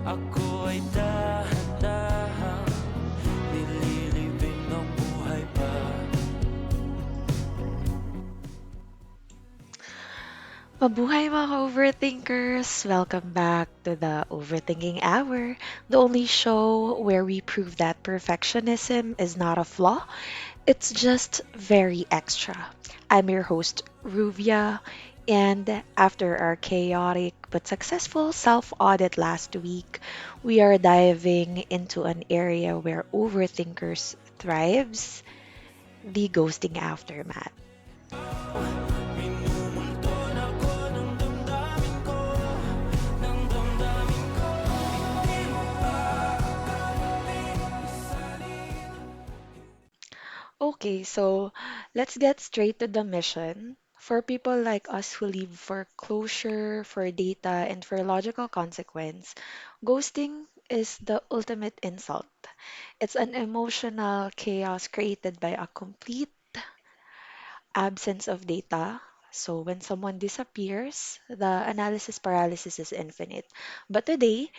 Ako ay dahan-dahang nililibing ng buhay pa. Mabuhay mga overthinkers! Welcome back to the Overthinking Hour, the only show where we prove that perfectionism is not a flaw, it's just very extra. I'm your host, Ruvia, and after our chaotic but successful self audit last week, we are diving into an area where overthinkers thrives, the ghosting aftermath. Minumulton ako ng damdamin ko, ng damdamin ko. Hindi mo ba akalaing isalin? Okay, so let's get straight to the mission. For people like us who live for closure, for data, and for logical consequence, ghosting is the ultimate insult. It's an emotional chaos created by a complete absence of data. So when someone disappears, the analysis paralysis is infinite. But today,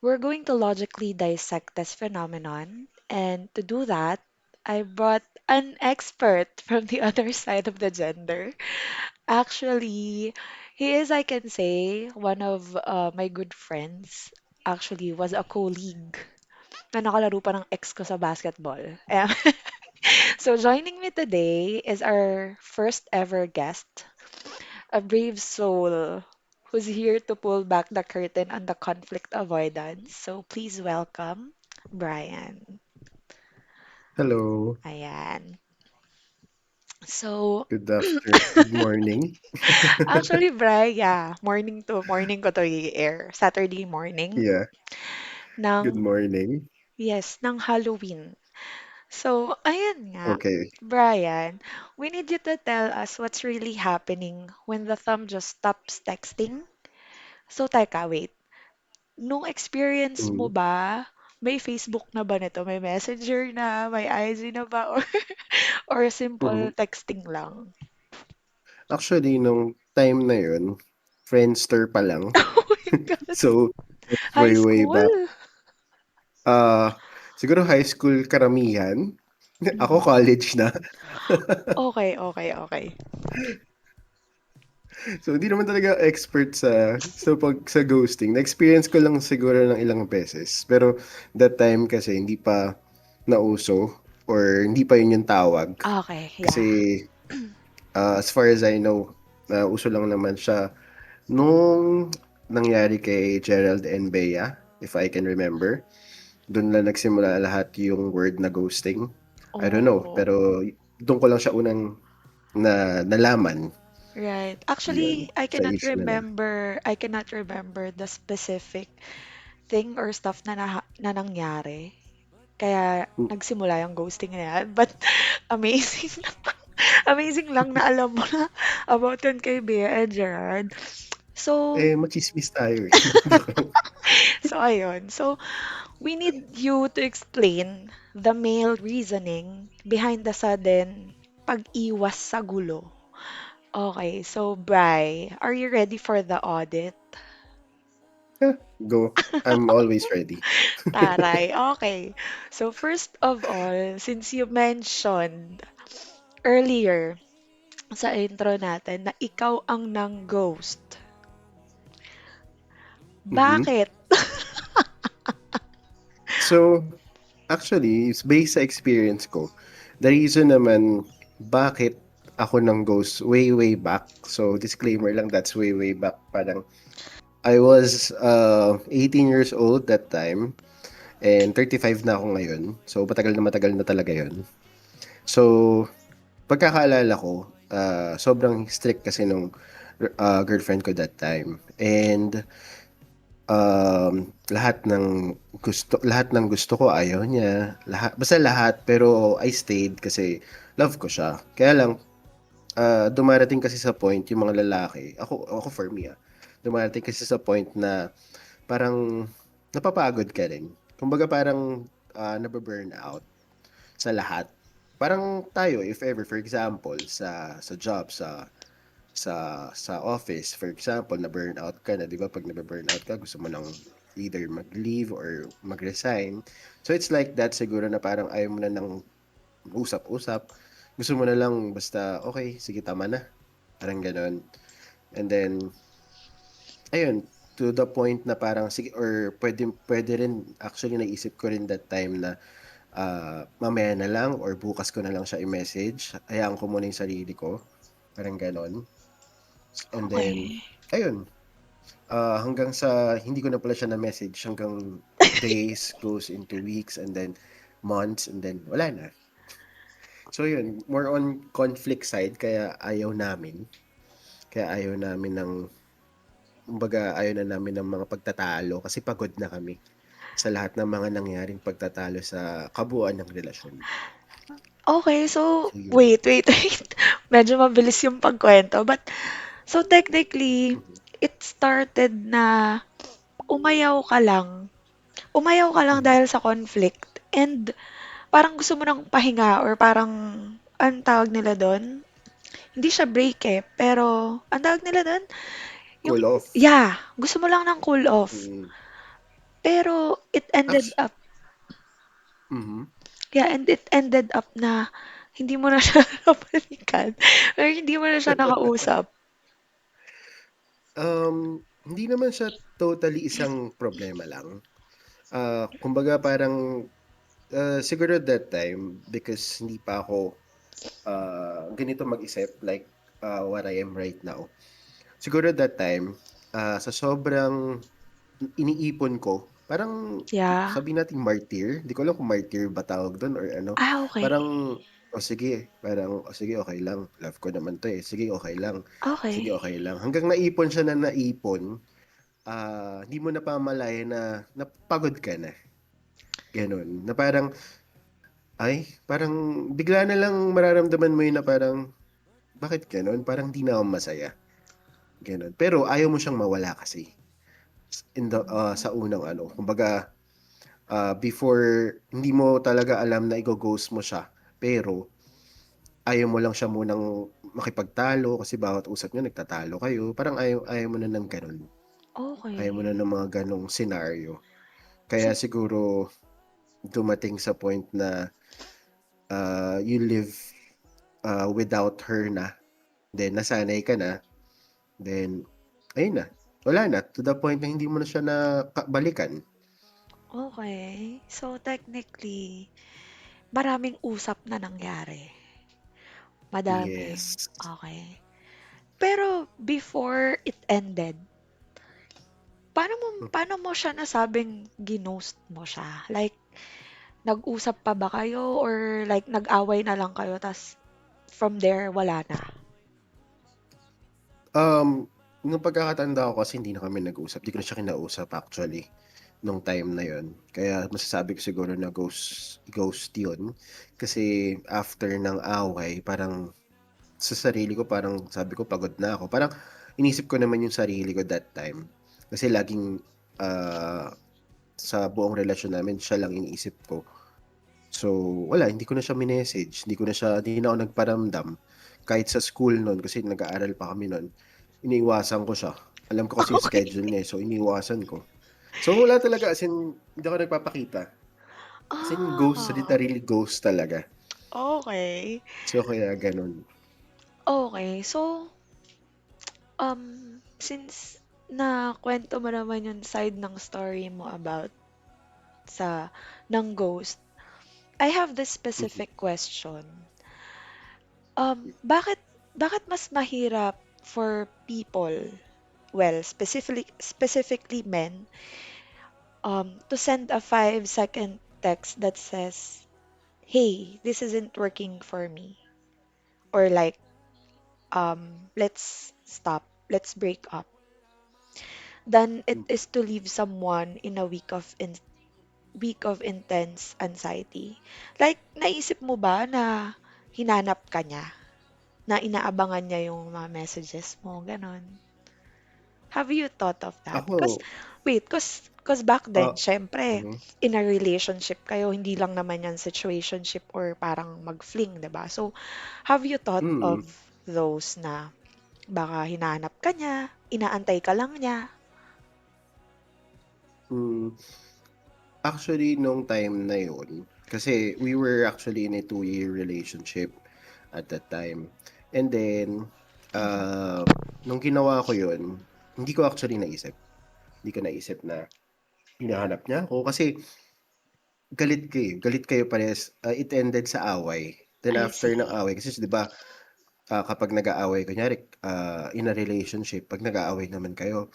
we're going to logically dissect this phenomenon. And to do that, I brought an expert from the other side of the gender. Actually, he is, I can say, one of my good friends. Actually, was a colleague na nakalaro pa ng ex ko sa basketball. So joining me today is our first ever guest, a brave soul who's here to pull back the curtain on the conflict avoidance. So please welcome Brian. Hello, Ayan. So, good morning. actually, Brian, yeah, morning ko to i-air. Saturday morning Yeah, good ng, morning. yes, ng Halloween. So, ayun nga, Okay. Brian, we need you to tell us what's really happening when the thumb just stops texting. So, teka, wait. Nung experience mo Mm. ba, may Facebook na ba nito? May Messenger na? May IG na ba? Or simple Mhm. texting lang? Actually, nung time na yun, Friendster pa lang. Oh my God! So, that's High way school? back. Ah, siguro high school karamihan. Ako Mhm. college na. Okay, okay, okay. So, hindi naman talaga expert sa ghosting. Na-experience ko lang siguro ng ilang beses. Pero that time kasi hindi pa nauso or hindi pa yun yung tawag. Okay, yeah. Kasi as far as I know, uso lang naman siya nung nangyari kay Gerald and Bea, if I can remember. Dun lang nagsimula lahat yung word na ghosting. I don't know, Oh, pero dun ko lang siya unang nalaman, right. yun, Actually, sa issue na. I cannot remember the specific thing or stuff na nangyari. Kaya Hmm, nagsimula yung ghosting na yan. But amazing lang. Amazing lang na alam mo na about yun kay Bea and Gerard. So, Machismis tayo, eh. Joke lang. so ayun. So, we need you to explain the male reasoning behind the sudden pag-iwas sa gulo. Okay, so Bri, are you ready for the audit? Go. I'm always ready. Taray, okay. So first of all, since you mentioned earlier sa intro natin na ikaw ang nang-ghost, Mhm. bakit? So, actually, it's based sa experience ko. The reason naman bakit ako ng ghost way back. So, disclaimer lang, that's way back. Parang I was 18 years old that time and 35 na ako ngayon. So, matagal na talaga yon. So, pagkakaalala ko, sobrang strict kasi nung girlfriend ko that time. And lahat ng gusto ko ayaw niya, basta lahat, pero I stayed kasi love ko siya. Kaya lang, dumarating kasi sa point yung mga lalaki, ako for me, dumarating kasi sa point na parang napapagod ka rin. Kumbaga parang nababurn out sa lahat. Parang tayo, if ever, for example, sa job, sa office, for example, na burnout ka na, 'di ba? Pag na burnout ka, gusto mo nang either mag-leave or mag-resign. So it's like that siguro na parang ayaw mo na ng usap-usap. Gusto mo na lang basta, okay, sige, tama na. Parang gano'n. And then, ayun, to the point na parang sige, or pwede rin, actually naisip ko rin that time na mamaya na lang or bukas ko na lang siya i-message. Hayaan ko muna yung sarili ko. Parang gano'n. And then, Okay. ayun, hanggang sa hindi ko na pala siya na-message hanggang days goes into weeks and then months and then wala na. So yun, more on conflict side kaya ayaw namin. Kaya ayaw namin ng kumbaga ayaw na namin ng mga pagtatalo kasi pagod na kami sa lahat ng mga nangyaring pagtatalo sa kabuuan ng relasyon. Okay, so So yun. wait. Medyo mabilis yung pagkwento. But, so technically, Mhm, it started na umayaw ka lang. Umayaw ka lang mhm. dahil sa conflict. And parang gusto mo ng pahinga or parang, ang tawag nila doon? Hindi siya break eh. Pero, ang tawag nila doon? Yung, Cool off. yeah, gusto mo lang ng cool off. Mm. Pero, it ended Actu up, mhm. yeah, and it ended up na hindi mo na siya nabalikan or hindi mo na siya nakausap. Hindi naman siya totally isang problema lang. Kumbaga parang, siguro that time because hindi pa ako, ganito mag-isip like, what I am right now. Siguro that time, sa sobrang iniipon ko, parang Yeah. sabihin nating martyr, di ko alam kung martyr ba tawag dun or ano. Ah, okay. Parang, o sige, parang, o sige, okay lang. Love ko naman to eh. Sige, okay lang. Sige, Okay. okay lang. Hanggang naipon siya na naipon, hindi mo napamalayan na napagod ka na. Ganun. Na parang, ay, parang bigla na lang mararamdaman mo yun na parang, bakit ganun? Parang di na ako masaya. Ganun. Pero ayaw mo siyang mawala kasi. Sa unang ano. Kumbaga, before, hindi mo talaga alam na i-ghost mo siya. Pero, ayaw mo lang siya munang makipagtalo kasi bawat usap niyo nagtatalo kayo. Parang ayaw mo na ng ganun. Ayaw mo na Okay. ng mga ganong senaryo. Kaya Si siguro dumating sa point na you live without her na. Then nasanay ka na. Then ayun na. Wala na. To the point na hindi mo na siya balikan. okay. So technically, maraming usap na nangyari. Madami. Yes. Okay. Pero before it ended, paano mo siya nasabing ginost mo siya? Like, nag-usap pa ba kayo or like nag-away na lang kayo tas from there wala na? Nung pagkakatanda ko kasi hindi na kami nag-usap. Di ko na siya kinausap actually nung time na yon. Kaya masasabi ko siguro na ghost yun. Kasi after ng away, parang sa sarili ko, parang sabi ko pagod na ako. Parang inisip ko naman yung sarili ko that time. Kasi laging ah, sa buong relasyon namin, siya lang iniisip ko. So, wala, hindi ko na siya minessage. Hindi na ako nagparamdam. Kahit sa school nun, kasi nag-aaral pa kami nun, iniiwasan ko siya. Alam ko kasi yung Okay. schedule niya, so iniiwasan ko. So, wala talaga, as in, hindi ako nagpapakita. As in, ghost, Ah, literally ghost talaga. okay. So, kaya ganun. Okay. So, since na kwento mo naman yung side ng story mo about sa ng ghost, I have this Mhm. specific question. Bakit mas mahirap for people, well, specifically men, to send a 5-second text that says, "Hey, this isn't working for me," or like, "Let's stop, let's break up," than it Mhm. is to leave someone in a week of intense anxiety. Like, naisip mo ba na hinanap ka niya? Na inaabangan niya yung mga messages mo, ganon. Have you thought of that? Cause, Ako, wait, cause back then, ah, syempre, mhm. in a relationship kayo, hindi lang naman yan situationship or parang mag-fling, 'di ba? So, have you thought Mm. of those na baka hinahanap ka niya, inaantay ka lang niya? Hmm, actually nung time na yun, kasi we were actually in a 2-year relationship at that time. And then, Mhm. uh, nung ginawa ko yun, hindi ko actually naisip. Hindi ko naisip na hinahanap niya ako kasi galit kayo parehas. It ended sa away. Then I after ng see. away, kasi 'di ba, kapag nag-aaway kunyari, in a relationship, 'pag nag-aaway naman kayo,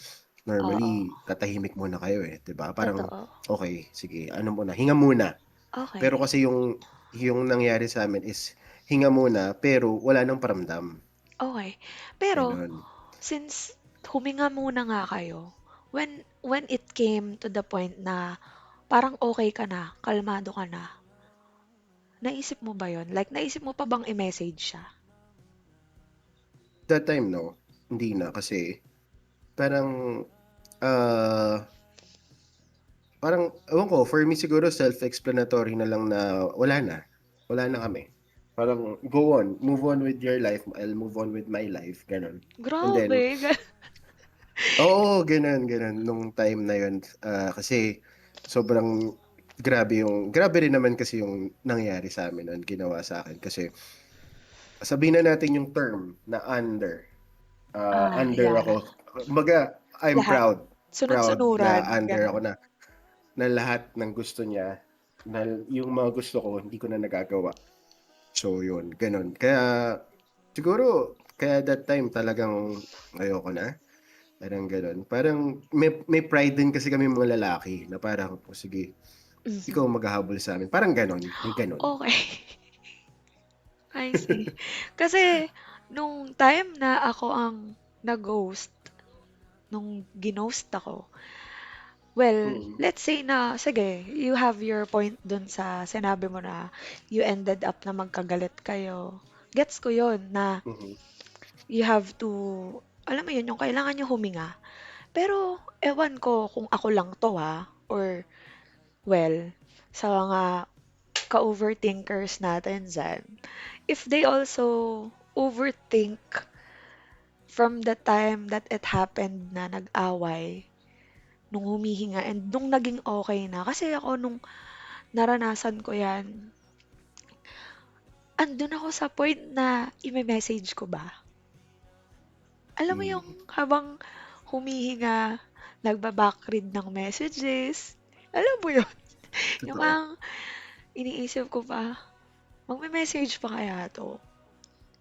Oo, normally tatahimik muna kayo, 'di ba? Parang, totoo. okay, sige, ano muna, hinga muna. Okay, Pero kasi yung nangyari sa sa'min is hinga muna pero wala ng paramdam, okay. Pero gano'n. since huminga muna nga kayo, when it came to the point na parang okay ka na, kalmado ka na, naisip mo ba yun? Like, naisip mo pa bang i-message siya? That time 'no, hindi na kasi parang, ah, parang ewan ko, for me siguro self-explanatory na lang na wala na kami. Parang go on, move on with your life, I'll move on with my life, gano'n. And then Grabe, oo, gano'n nung time na yun, kasi sobrang grabe rin naman kasi yung nangyari sa'min nun, ginawa sa'kin kasi sabihin na natin yung term na under yeah. ako. Kumbaga, I'm Lahat. proud na Sunod-sunuran, under ako gano'n. na lahat ng gusto niya, na yung mga gusto ko hindi ko na nagagawa. So yun, gano'n. Kaya siguro kaya that time talagang ayoko na, parang gano'n. Parang may pride din kasi kaming mga lalaki na parang, "O sige, Mhm. ikaw maghahabol sa'min." Parang gano'n, may gano'n. Okay. I see. Kasi nung time na ako ang na-ghost, nung ginost ako, well, Mm, let's say na, sige, you have your point dun sa sinabi mo na you ended up na magkagalit kayo. Gets ko yun na mhm, you have to, alam mo yun, yung kailangan nyo huminga. Pero, ewan ko kung ako lang to ha, or, well, sa mga ka-overthinkers natin dyan, if they also overthink from the time that it happened na nag-away, nung humihinga, and nung naging okay na. Kasi ako, nung naranasan ko yan, andun ako sa point na i-message ko ba? Alam mo yung mm, habang humihinga, nagba-backread ng messages. Alam mo yun? Yung totoo. parang iniisip ko pa, magme-message pa kaya 'to?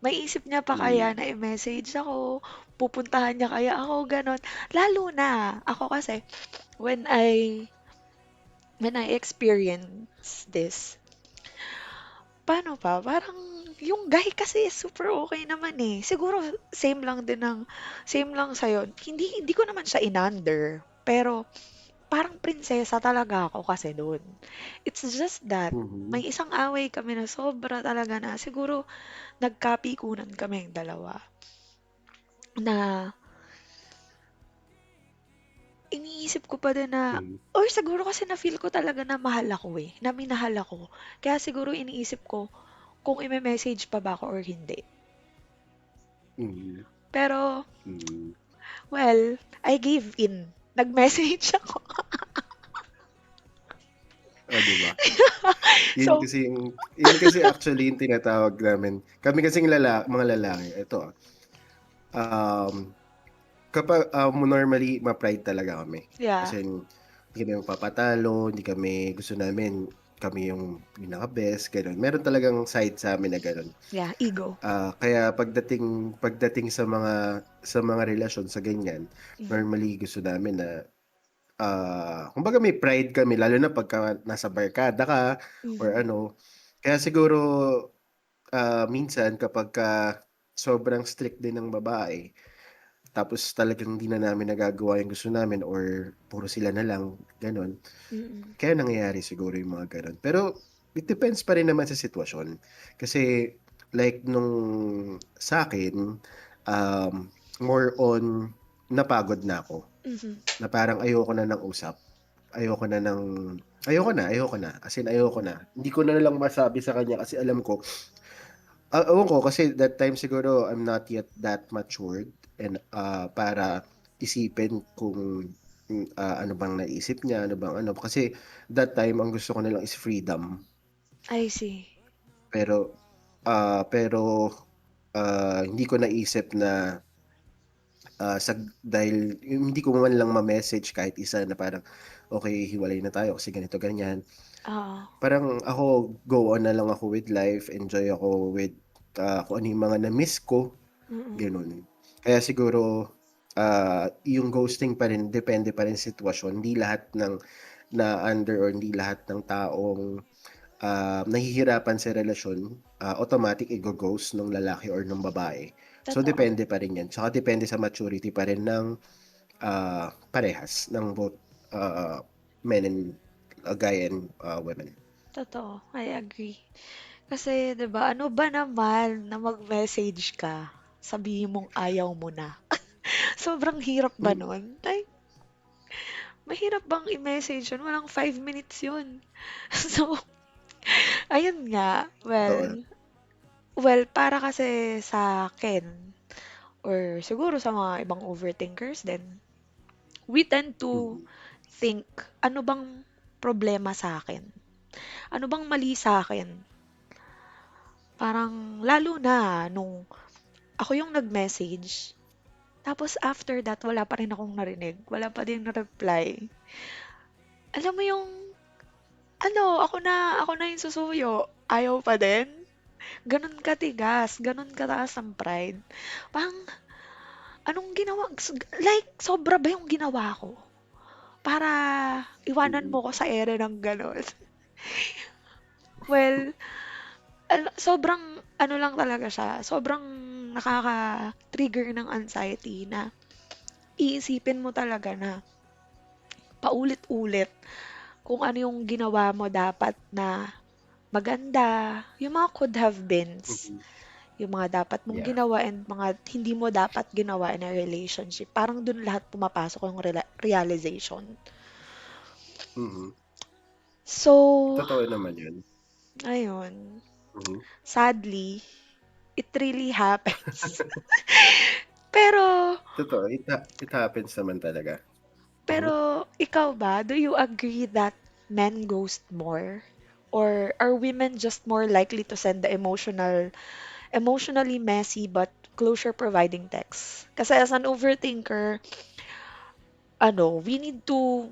Maiisip niya pa kaya Mm, na i-message ako? Pupuntahan niya kaya ako? Gano'n. Lalo na ako kasi when I experience this, paano pa, parang yung guy kasi super okay naman, eh. Siguro same lang sa'yo. Hindi ko naman siya inander, pero parang prinsesa talaga ako kasi dun. It's just that mhm, may isang away kami na sobra talaga na siguro nagkapikunan kaming dalawa na iniisip ko pa din na mm, or siguro kasi na-feel ko talaga na mahal ako, eh, na minahal ako. Kaya siguro iniisip ko kung ime-message pa ba ako or hindi. mhm, Pero, mm. well, I gave in. Nag-message ako. Oh, 'di ba? So, Yun kasi actually yung tinatawag namin. Kami kasing mga lalaki, ito, um, kapag, normally ma-pride talaga kami. yeah, Kasi hindi kami magpapatalo, hindi kami gusto namin kami yung pinaka-best, gano'n. Meron talagang side sa'min na gano'n. yeah, ego. Kaya pagdating sa mga relasyon sa ganyan, Mhm, normally gusto namin na, kumbaga may pride kami lalo na pagka nasa barkada ka or mhm, ano. Kaya siguro, minsan kapagka sobrang strict din ng babae, tapos talagang hindi na namin nagagawa yung gusto namin or puro sila na lang, gano'n. mm, Kaya nangyayari siguro yung mga gano'n. Pero it depends pa rin naman sa sitwasyon. Kasi like nung sa'kin, um, more on napagod na ako, mhm, na parang ayoko na ng usap, ayoko na ng ayoko na, as in ayoko na. Hindi ko na lang masabi sa kanya kasi alam ko, ewan ko kasi that time siguro I'm not yet that matured and, para isipin kung ano bang naisip niya, ano bang ano. Kasi that time ang gusto ko na lang is freedom. I see. Pero, pero, hindi ko naisip na, dahil hindi ko man lang ma-message kahit isa na parang, "Okey, hiwalay na tayo kasi ganito, ganyan." Oo. Parang ako, go on na lang ako with life, enjoy ako with, kung ano yung mga na-miss ko, Mm. gano'n. Kaya siguro, yung ghosting pa rin depende pa rin sa sitwasyon. Hindi lahat ng na-under or hindi lahat ng taong, nahihirapan sa relasyon, automatic igo-ghost nung lalaki or nung babae. So, Totoo. depende pa rin 'yan. Tsaka depende sa maturity pa rin ng, parehas ng both, men and guy and, women. Totoo. I agree. Kasi 'di ba, ano ba naman na mag-message ka, sabihin mong ayaw mo na. Sobrang hirap ba Hmm, nun? Like, mahirap bang i-message yun? Walang 5 minutes yun. So, ayun nga. totoo. Well, para kasi sa akin, or siguro sa mga ibang overthinkers din, we tend to Mm, think, ano bang problema sa akin? Ano bang mali sa akin? Parang, lalo na nung ako yung nag-message, tapos after that, wala pa rin akong narinig. Wala pa din na reply. Alam mo yung, ano, ako na yung susuyo. Ayaw pa din. Ganun katigas, ganun kataas ang pride. Parang, anong ginawa, like, sobra ba yung ginawa ko? Para iwanan mm, mo ko sa ere ng ganun. Well, sobrang, ano lang talaga siya, sobrang nakaka-trigger ng anxiety na iisipin mo talaga na paulit-ulit kung ano yung ginawa mo dapat na maganda, yung mga could have beens, mm. yung mga dapat mong Yeah. ginawa and mga hindi mo dapat ginawa in a relationship. Parang dun lahat pumapasok yung realization. Mm. So, Totoo naman 'yun. ayun. Mhm. Sadly, it really happens. Pero, Totoo, it happens naman talaga. Mhm. ikaw ba, do you agree that men ghost more? Or are women just more likely to send the emotionally messy but closure providing texts? Kasi as an overthinker, ano, we need to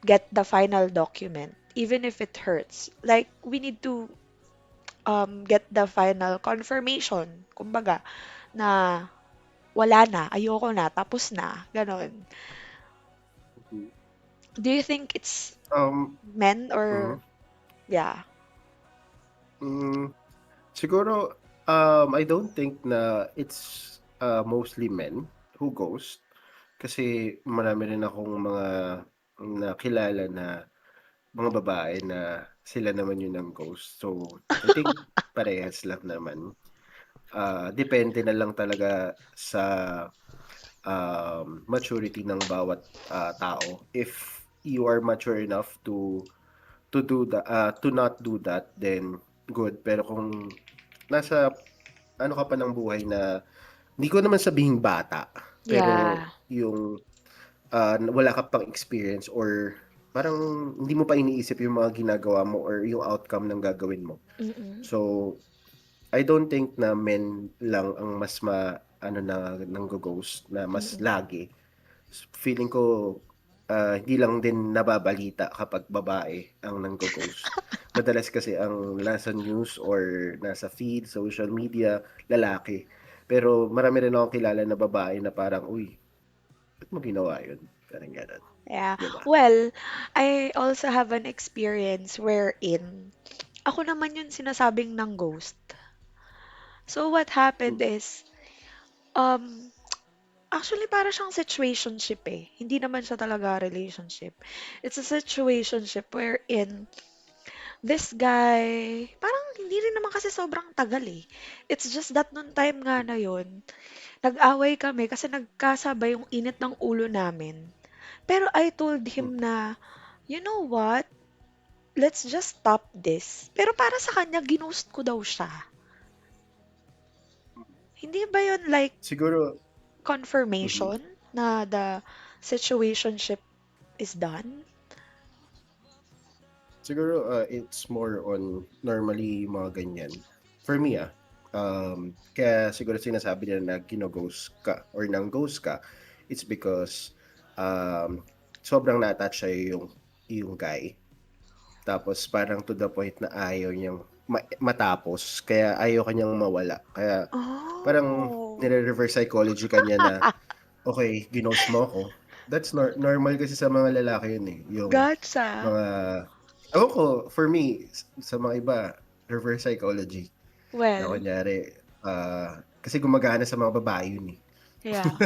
get the final document, even if it hurts. Like, we need to get the final confirmation, kumbaga, na wala na, ayoko na, tapos na, ganon. Mhm. Do you think it's men or, Mhm. yeah, Hmm, siguro, I don't think na it's, mostly men who ghost. Kasi marami rin akong mga nakilala na mga babae na sila naman yung nang-ghost. So, I think parehas lang naman. Depende na lang talaga sa, maturity ng bawat, tao. If you are mature enough to not do that, then good. Pero kung nasa ano ka pa ng buhay na hindi ko naman sabihing bata, pero yeah, yung, wala ka pang experience or parang hindi mo pa iniisip yung mga ginagawa mo or yung outcome ng gagawin mo. mm-mm, So, I don't think na men lang ang mas ano na nanggo-ghost na mas mm-mm. lagi. Feeling ko, hindi lang din nababalita kapag babae ang nanggo-ghost. Madalas kasi ang nasa news or nasa feed, social media, lalaki. Pero marami rin akong kilala na babae na parang, "Uy, ba't mo ginawa yun?" Parang gano'n, Yeah. 'di ba? Well, I also have an experience wherein ako naman yung sinasabing ng ghost. So what happened Hmm, is, um, actually para siyang situationship eh. Hindi naman siya talaga relationship. It's a situationship wherein this guy, parang hindi rin naman kasi sobrang tagal eh. It's just that nung time nga na yun, nag-away kami kasi nagkasabay yung init ng ulo namin. Pero I told hmm. him na, you know what? Let's just stop this. Pero para sa kanya, ginost ko daw siya. Hindi ba yun like Siguro mhm, confirmation na the situationship? is done? Siguro, it's more on normally mga ganyan. For me, kaya siguro sinasabi nila na gino-ghost ka or nang-ghost ka, it's because um, sobrang na-attach sa'yo yung guy. Tapos parang to the point na ayaw niyang matapos, kaya ayaw kanyang mawala. Kaya parang Oh, nire-reverse psychology kanya na, okay, ginost mo ako. That's normal kasi sa mga lalaki yun eh. Yung gotcha. mga, ewan ko, for me, sa mga iba, reverse psychology. Na Well, kunyari, kasi gumagana sa mga babae yun eh. yeah.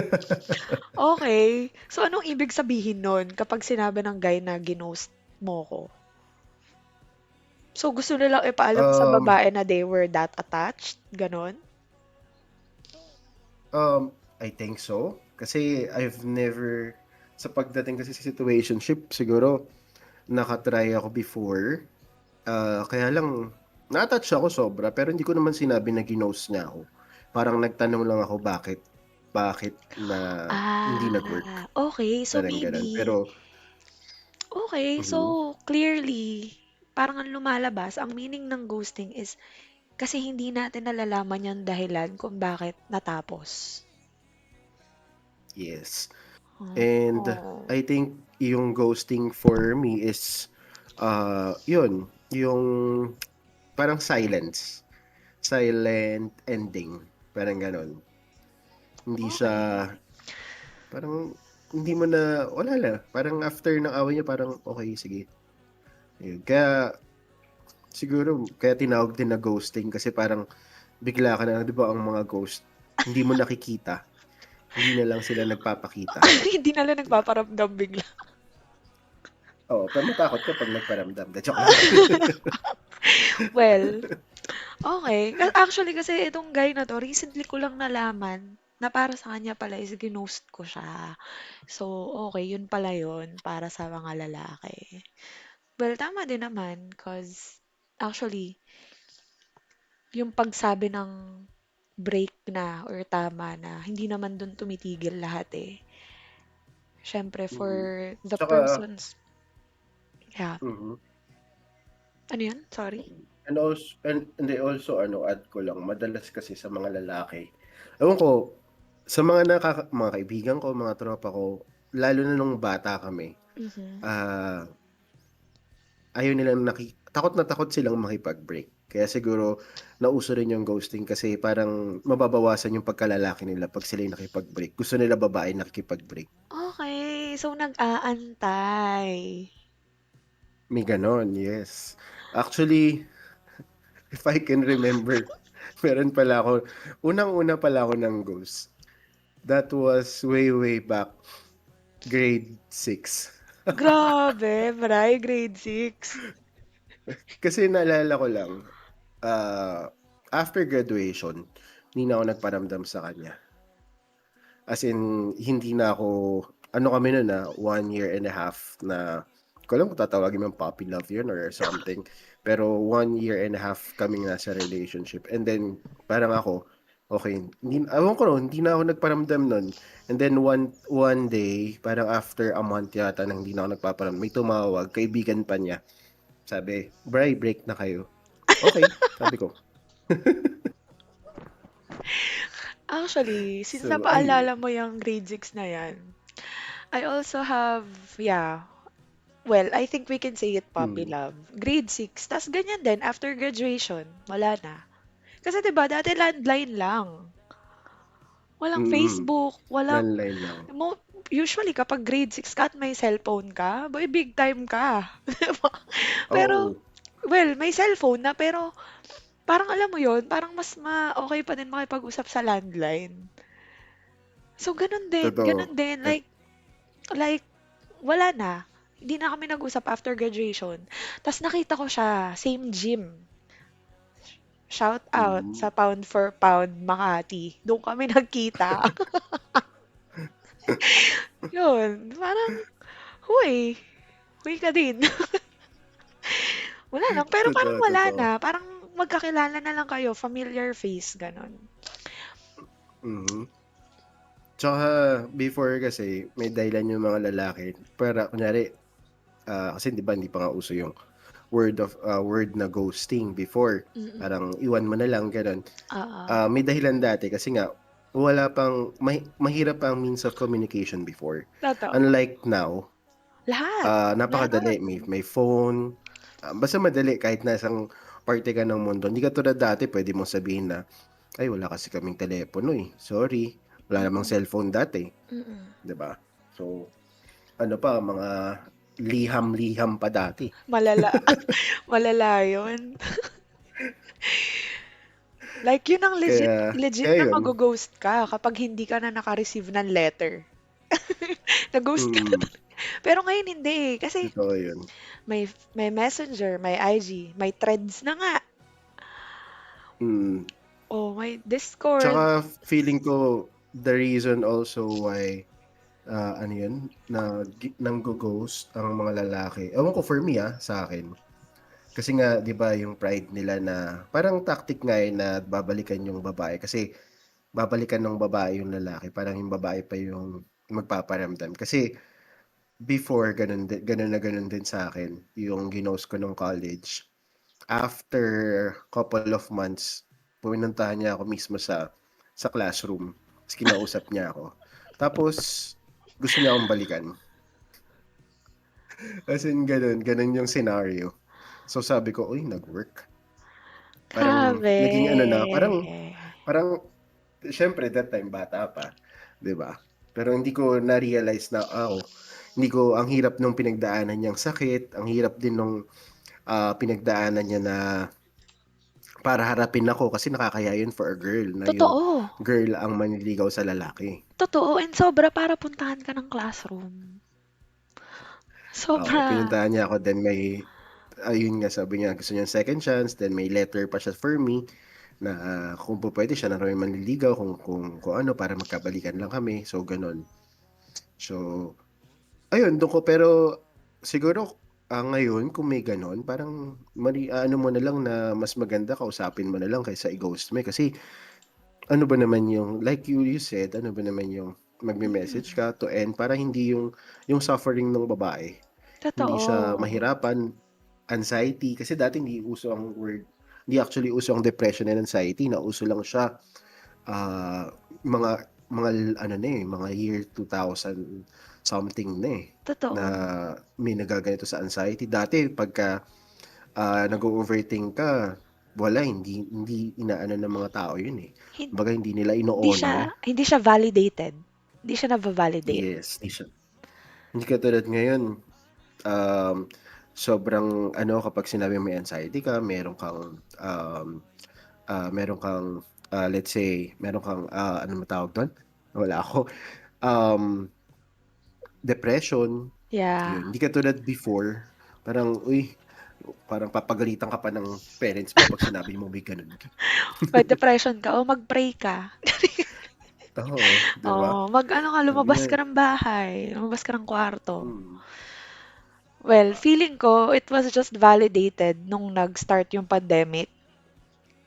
Okay. So, anong ibig sabihin nun kapag sinabi ng guy na ginost mo ko? So, gusto nilang ipaalam sa Um, babae na they were that attached? Ganon? I think so. Kasi I've never, sa pagdating kasi sa situationship, siguro, nakatry ako before. Kaya lang, na-touch ako sobra, pero hindi ko naman sinabi na ginost niya ako. Parang nagtanong lang ako bakit na hindi nag-work. Okay. So, Parang ganun. maybe, Pero, okay. mhm, So, clearly, parang ang lumalabas, ang meaning ng ghosting is kasi hindi natin nalalaman yung dahilan kung bakit natapos. yes. And Oh. I think yung ghosting for me is, yun, yung parang silence. Silent ending. Parang ganon. Hindi siya, Okay. parang, hindi mo na, wala na. Parang after ng away niya, parang, okay, sige. Yun. Kaya, siguro, kaya tinawag din na ghosting kasi parang bigla ka na, di ba ang mga ghost, hindi mo nakikita. Hindi na lang sila nagpapakita. Hindi na lang nagpaparamdam bigla. Oo, pero matakot ka pag nagparamdam. De, joke lang. Well, okay. Actually, kasi itong guy na 'to, recently ko lang nalaman na para sa kanya pala is ginost ko siya. So, okay, yun pala yun para sa mga lalaki. Well, tama din naman 'cause actually, yung pagsabi ng break na or tama na, hindi naman dun tumitigil lahat eh. Siyempre Mhm. for the Tsaka, persons, yeah. mhm. Ano yun? Sorry? And they also, add ko lang, madalas kasi sa mga lalaki. Ewan ko, sa mga kaibigan ko, mga tropa ko, lalo na nung bata kami, Mhm. ah, ayaw nilang takot na takot silang makipag-break. Kaya siguro, nauso rin yung ghosting kasi parang mababawasan yung pagkalalaki nila pag sila yung nakipag-break. Gusto nila babae nakikipag-break. Okay, so nag-aantay. May ganon, yes. Actually, if I can remember, meron pala ako, unang-una pala ako ng ghost. That was way, way back, grade 6. Grabe, Bray, grade 6. Kasi naalala ko lang, after graduation, hindi na ako nagparamdam sa kanya. As in, hindi na ako, ano kami nun 1 year and a half na, ko lang kung tatawagin ng puppy love yun or something. Pero 1 year and a half kaming nasa relationship. And then, parang ako, okay, hindi, awan ko no, hindi na ako nagparamdam nun. And then one day, parang after a month yata nang hindi na ako nagpaparamdam, may tumawag, kaibigan pa niya. Sabi, Bri, break na kayo. Okay, sabi ko. Actually, since So, ayun. napaalala mo yung grade 6 na yan, I also have, yeah, well, I think we can say it puppy Mm, love. Grade 6, tas ganyan din, after graduation, wala na. Kasi 'di ba dati landline lang. Walang mm, Facebook, walang landline lang. mo usually kapag grade 6 ka at may cellphone ka, boy big time ka. 'Di ba? Pero, Oo, well, may cellphone na pero parang alam mo yon, parang mas okay pa din makipag-usap sa landline. So, ganun totoo. din, like, wala na. Hindi na kami nag-usap after graduation. Tapos nakita ko siya, same gym. Shout out Mm. sa Pound for Pound Makati. Doon kami nagkita. Yun, parang, huy, huy ka din. Wala lang, pero parang Totoo, wala totoo. na. Parang magkakilala na lang kayo, familiar face, ganun. Mhm. Tsaka before kasi may dahilan yung mga lalaki para kunyari, kasi 'di ba hindi pa nga uso yung word na ghosting before. Mm. Parang iwan mo na lang gano'n. Oo. May dahilan dati kasi nga wala pang mahirap ang means of communication before. Totoo. Unlike now, Lahat, napakadali meron. may phone, basta madali kahit nasang parte ka ng mundo. Hindi katulad dati puwede mong sabihin na, "Ay wala kasi kaming telepono, eh, sorry." Wala namang Mm, cellphone dati, mm. 'di ba? So, ano pa mga liham-liham pa dati. Malala malala yun. Like yun ang legit Kaya legit kaya na 'yun, mago-ghost ka kapag hindi ka na naka-receive ng letter. Na-ghost ka na. mm, Pero ngayon hindi eh, kasi totoo 'yun. may Messenger, may IG, may Threads na nga. Mm. Oh, may Discord. Tsaka feeling ko the reason also why, ano 'yun, nanggo-ghost ang mga lalaki, ewan ko for me, sa'kin. Kasi nga 'di ba yung pride nila na parang tactic nga, na babalikan yung babae kasi babalikan ng babae yung lalaki, parang yung babae pa yung magpaparamdam. Kasi before gano'n din sa'kin yung ginost ko nung college. After couple of months, pinuntahan niya ako mismo sa classroom, ta's kinausap niya ako. Tapos gusto niya akong balikan, as in gano'n yung scenario. So sabi ko, "Uy, nag-work." Parang Grabe. naging ano na, parang parang siyempre that time bata pa, 'di ba? Pero hindi ko na-realize na, hindi ko ang hirap nung pinagdaanan niyang sakit, ang hirap din nung, pinagdaanan niya na para harapin ako kasi nakakahiya yun for a girl na yung Totoo. girl ang manliligaw sa lalaki. Totoo and sobra para puntahan ka ng classroom. Oo, Sobra. pinuntahan niya ako then may ayun nga sabi niya gusto niya second chance then may letter pa siya for me na, kung pupuwede siya na raw yung manliligaw kung ano para magkabalikan lang kami, so gano'n. So, ayun dun ko pero siguro, ngayon kung may gano'n parang ano mo na lang na mas maganda kausapin mo na lang kaysa i-ghost mo, kasi ano ba naman yung like you said, ano ba naman yung magme-message Mm, ka to end para hindi yung suffering ng babae, hindi siya totoo. mahirapan, anxiety kasi dati hindi actually uso ang depression and anxiety, nauso lang siya, ah, mga ano na, mga year 2000 something na, na Totoo. may nagaganito sa anxiety. Dati pagka, nag-o-overthink ka, wala hindi hindi inaano ng mga tao yun, eh. Hin Kumbaga hindi nila hindi siya ino-honor. hindi siya validated. Hindi siya nava-validate. Yes, hindi katulad ngayon, um, sobrang ano kapag sinabing may anxiety ka, meron kang, let's say meron kang, ano ba tawag dun? Wala ako, um, depression, Yeah. yun. Hindi katulad before, parang, uy, parang papagalitan ka pa ng parents mo 'pag sinabi mong may gano'n ka. Pag depression ka, o mag-pray ka. Oo, 'di ba? Mag-ano ka, Sabi lumabas niya, ka ng bahay, lumabas ka ng kwarto. hmm, Well, feeling ko, it was just validated nung nag-start yung pandemic.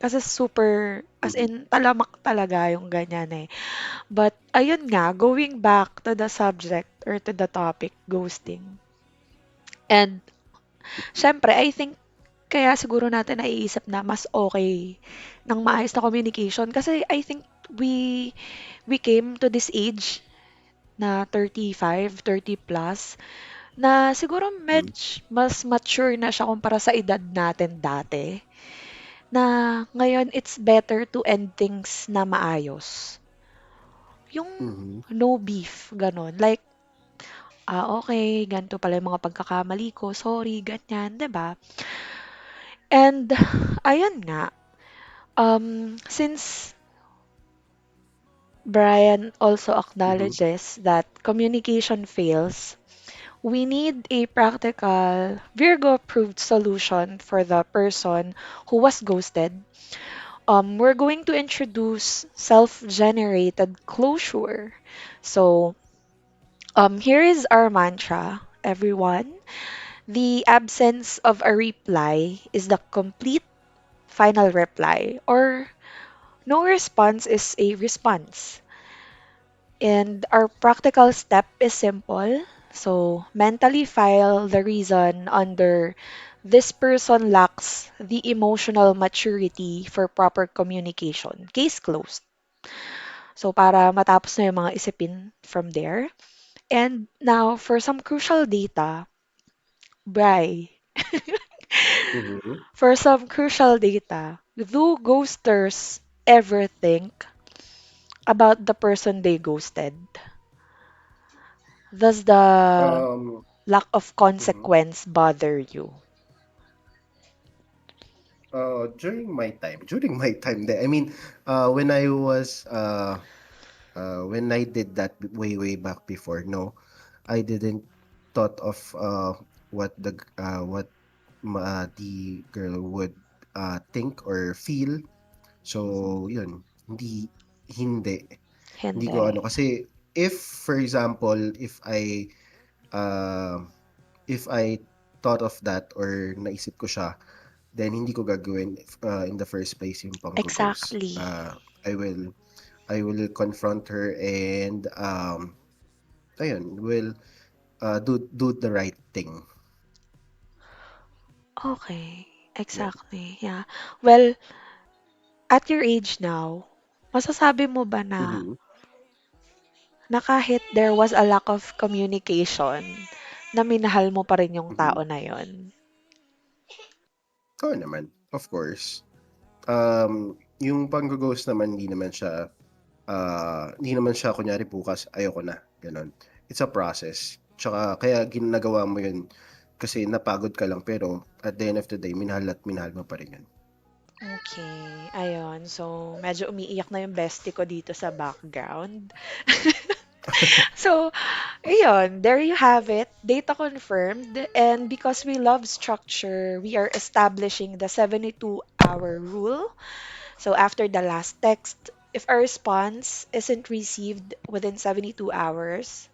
Kasi super, as mhm, in, talamak talaga yung ganyan eh. But, ayun nga, going back to the subject or to the topic, ghosting. And, syempre, I think, kaya siguro natin naiisip na mas okay ng maayos na communication. Kasi I think we came to this age na 35, 30 plus, na siguro hmm, mas mature na siya kumpara sa edad natin dati. Na ngayon it's better to end things na maayos. Yung mhm, no beef, ganon. Like, okay, ganito pala yung mga pagkakamali ko, sorry, ganyan, 'di ba? And, ayun nga, since Brian also mhm, acknowledges that communication fails, we need a practical, Virgo-approved solution for the person who was ghosted. We're going to introduce self-generated closure. So, here is our mantra, everyone. The absence of a reply is the complete final reply, or no response is a response. And our practical step is simple. So, mentally file the reason under this person lacks the emotional maturity for proper communication. Case closed. So, para matapos na yung mga isipin from there. And now, for some crucial data, Bri. Mhm. For some crucial data, do ghosters ever think about the person they ghosted? Does the Um, lack of mhm. consequence bother you? During my time there, I mean, when I was, when I did that way back before, no, I didn't thought of the girl would think or feel. Mhm. So, yun, hindi, hindi Hindi. ko ano, kasi if, for example, uh, if I thought of that or naisip ko siya, then hindi ko gagawin in the first place yung pang-ghost. Exactly. I will I will confront her and ayun, will do the right thing. Okay. Yun. Exactly. Yeah. Well, at your age now, masasabi mo ba Mhm. na kahit there was a lack of communication, na minahal mo pa rin yung Mhm. tao na yon? Oo naman, of course. Yung pang-ghost naman hindi naman siya kunyari bukas ayoko na, gano'n. It's a process. Tsaka kaya ginagawa mo yun kasi napagod ka lang pero at the end of the day minahal at minahal mo pa rin yun. Okay, ayun. So, medyo umiiyak na yung bestie ko dito sa background. So, ayun, there you have it. Data confirmed. And because we love structure, we are establishing the 72-hour rule. So, after the last text, if a response isn't received within 72 hours,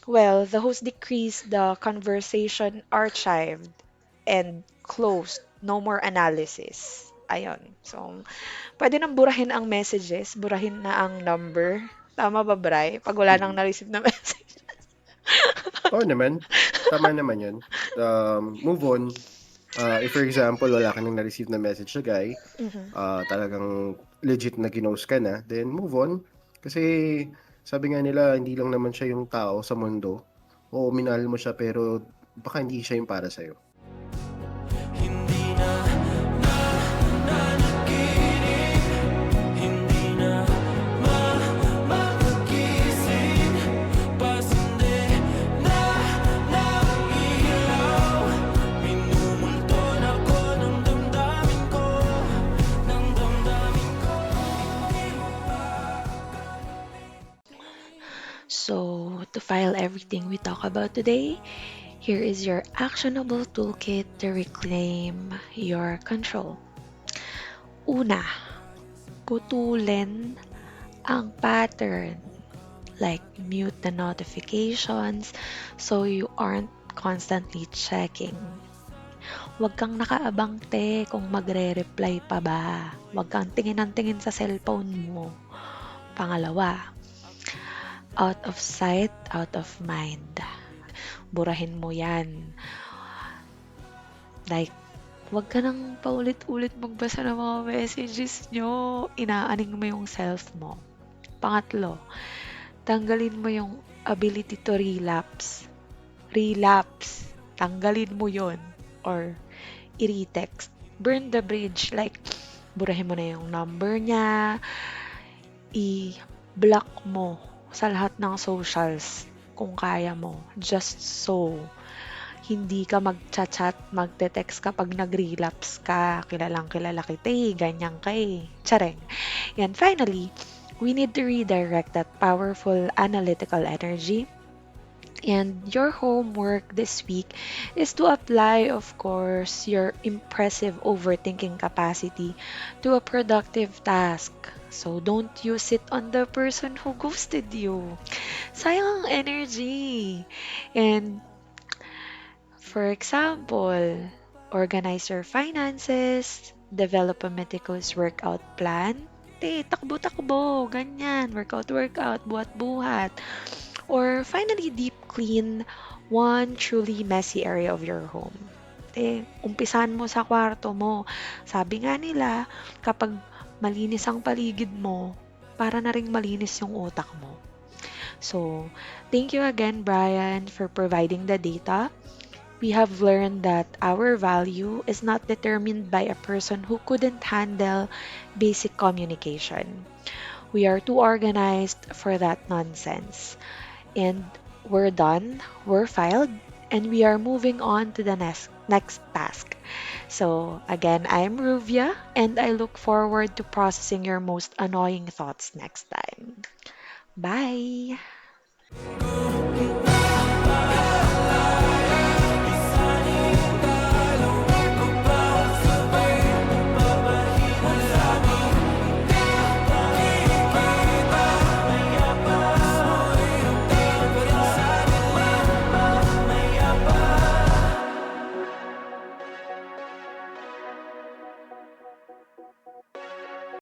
well, the host decrees the conversation archived and closed. No more analysis. Ayun. So, pwede nang burahin ang messages, burahin na ang number. Tama ba, Bray? Pag wala nang Mhm. na-receive na message. Oo naman, tama naman yun. Move on. If for example wala ka ng na-receive na message sa guy, Mhm. talagang legit na ginost ka na, then move on. Kasi sabi nga nila hindi lang naman siya yung tao sa mundo. Oo, minahal mo siya pero baka hindi siya yung para sa'yo. Hindi na nanaginip, hindi na magising, pasinde na ng ilaw, minumulto na ko ng damdamin ko, ng damdamin ko. Hindi mo ba So, to file everything we talk about today, here is your actionable toolkit to reclaim your control. Una, putulin ang pattern. Like, mute the notifications so you aren't constantly checking. Huwag kang nakaabang te kung magre-reply pa ba. Huwag kang tingin ng tingin sa cellphone mo. Pangalawa, out of sight, out of mind. Burahin mo yan. Like, huwag ka nang paulit-ulit magbasa ng mga messages nyo. Inaaning mo yung self mo. Pangatlo, tanggalin mo yung ability to relapse. Relapse. Tanggalin mo yon or i-retext. Burn the bridge. Like, burahin mo na yung number niya, i-block mo sa lahat ng socials kung kaya mo. Just so hindi ka mag-chat, magte-text kapag nag-relapse ka. Kilalang kilala kita eh, ganyan ka eh. Tsareng. And finally, we need to redirect that powerful analytical energy. And your homework this week is to apply, of course, your impressive overthinking capacity to a productive task. So don't use it on the person who ghosted you. Sayang ang energy. And for example, organize your finances, develop a meticulous workout plan, te, takbo-takbo, ganyan, workout-workout, buhat-buhat. Or finally, deep clean one truly messy area of your home. Umpisan mo sa kwarto mo. Sabi nga nila, kapag malinis ang paligid mo, para na ring malinis yung utak mo. So, thank you again, Brian, for providing the data. We have learned that our value is not determined by a person who couldn't handle basic communication. We are too organized for that nonsense. And we're done, we're filed, and we are moving on to the next task. So, again, I'm Ruvia, and I look forward to processing your most annoying thoughts next time. Bye!